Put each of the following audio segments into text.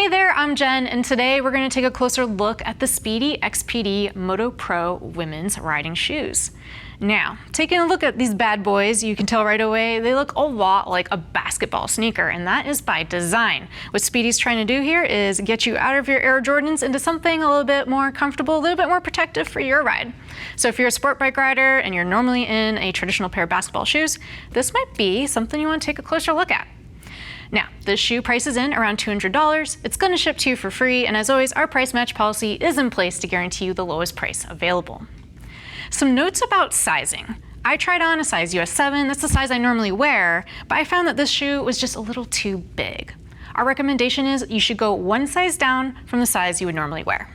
Hey there, I'm Jen, and today we're going to take a closer look at the Spidi XPD Moto Pro women's riding shoes. Now, taking a look at these bad boys, you can tell right away they look a lot like a basketball sneaker, and that is by design. What Spidi's trying to do here is get you out of your Air Jordans into something a little bit more comfortable, a little bit more protective for your ride. So if you're a sport bike rider and you're normally in a traditional pair of basketball shoes, this might be something you want to take a closer look at. Now, this shoe prices in around $200. It's going to ship to you for free, and as always, our price match policy is in place to guarantee you the lowest price available. Some notes about sizing. I tried on a size US 7, that's the size I normally wear, but I found that this shoe was just a little too big. Our recommendation is you should go one size down from the size you would normally wear.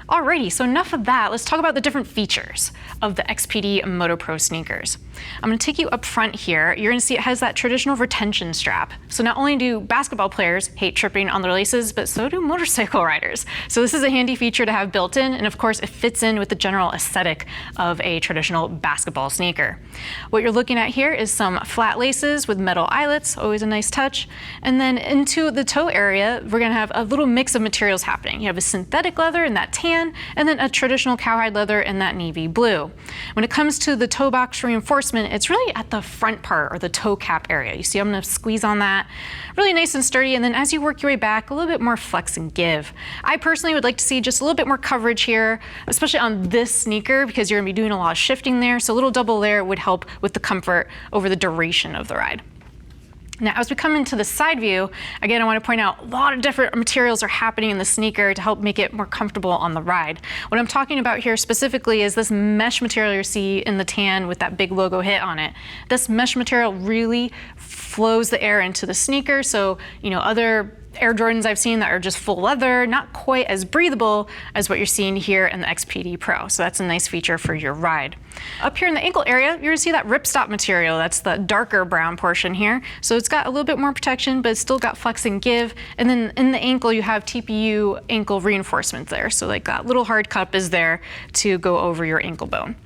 Alrighty, so enough of that. Let's talk about the different features of the XPD Moto Pro sneakers. I'm going to take you up front here. You're going to see it has that traditional retention strap. So not only do basketball players hate tripping on their laces, but so do motorcycle riders. So this is a handy feature to have built in, and of course it fits in with the general aesthetic of a traditional basketball sneaker. What you're looking at here is some flat laces with metal eyelets, always a nice touch. And then into the toe area, we're going to have a little mix of materials happening. You have a synthetic leather in that tan, and then a traditional cowhide leather in that navy blue. When it comes to the toe box reinforcement, it's really at the front part or the toe cap area. You see I'm going to squeeze on that. Really nice and sturdy, and then as you work your way back, a little bit more flex and give. I personally would like to see just a little bit more coverage here, especially on this sneaker, because you're going to be doing a lot of shifting there, so a little double layer would help with the comfort over the duration of the ride. Now, as we come into the side view, again, I want to point out a lot of different materials are happening in the sneaker to help make it more comfortable on the ride. What I'm talking about here specifically is this mesh material you see in the tan with that big logo hit on it. This mesh material really flows the air into the sneaker, so other Air Jordans I've seen that are just full leather, not quite as breathable as what you're seeing here in the XPD Pro. So that's a nice feature for your ride. Up here in the ankle area, you're gonna see that ripstop material. That's the darker brown portion here. So it's got a little bit more protection, but it's still got flex and give. And then in the ankle, you have TPU ankle reinforcement there. So like that little hard cup is there to go over your ankle bone.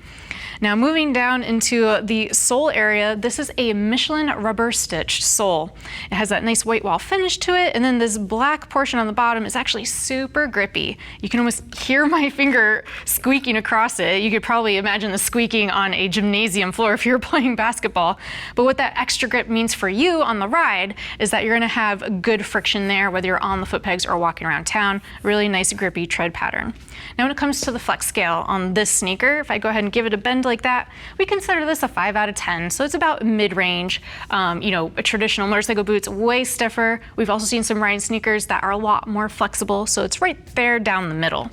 Now moving down into the sole area, this is a Michelin rubber stitched sole. It has that nice white wall finish to it, and then this black portion on the bottom is actually super grippy. You can almost hear my finger squeaking across it. You could probably imagine the squeaking on a gymnasium floor if you're playing basketball. But what that extra grip means for you on the ride is that you're gonna have good friction there, whether you're on the foot pegs or walking around town. Really nice grippy tread pattern. Now when it comes to the flex scale on this sneaker, if I go ahead and give it a bend like that, we consider this a 5 out of 10. So it's about mid-range. A traditional motorcycle boot's way stiffer. We've also seen some riding sneakers that are a lot more flexible, so it's right there down the middle.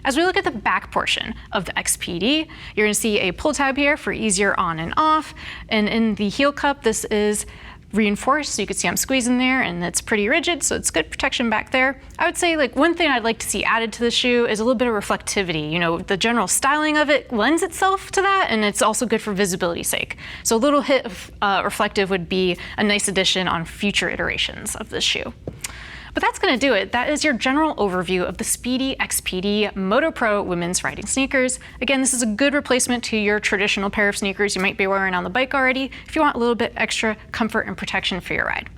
As we look at the back portion of the XPD, you're gonna see a pull tab here for easier on and off. And in the heel cup, this is reinforced, so you can see I'm squeezing there, and it's pretty rigid, so it's good protection back there. I would say one thing I'd like to see added to the shoe is a little bit of reflectivity. The general styling of it lends itself to that, and it's also good for visibility's sake. So a little hit of reflective would be a nice addition on future iterations of this shoe. But that's going to do it. That is your general overview of the Spidi XPD Moto Pro women's riding sneakers. Again, this is a good replacement to your traditional pair of sneakers you might be wearing on the bike already if you want a little bit extra comfort and protection for your ride.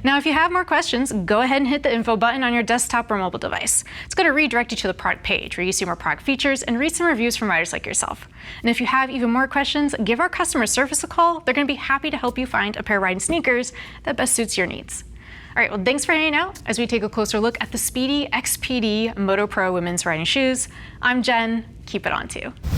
Now, if you have more questions, go ahead and hit the info button on your desktop or mobile device. It's going to redirect you to the product page where you see more product features and read some reviews from riders like yourself. And if you have even more questions, give our customer service a call. They're going to be happy to help you find a pair of riding sneakers that best suits your needs. All right, well, thanks for hanging out as we take a closer look at the Spidi XPD Moto Pro women's riding shoes. I'm Jen. Keep it on to you.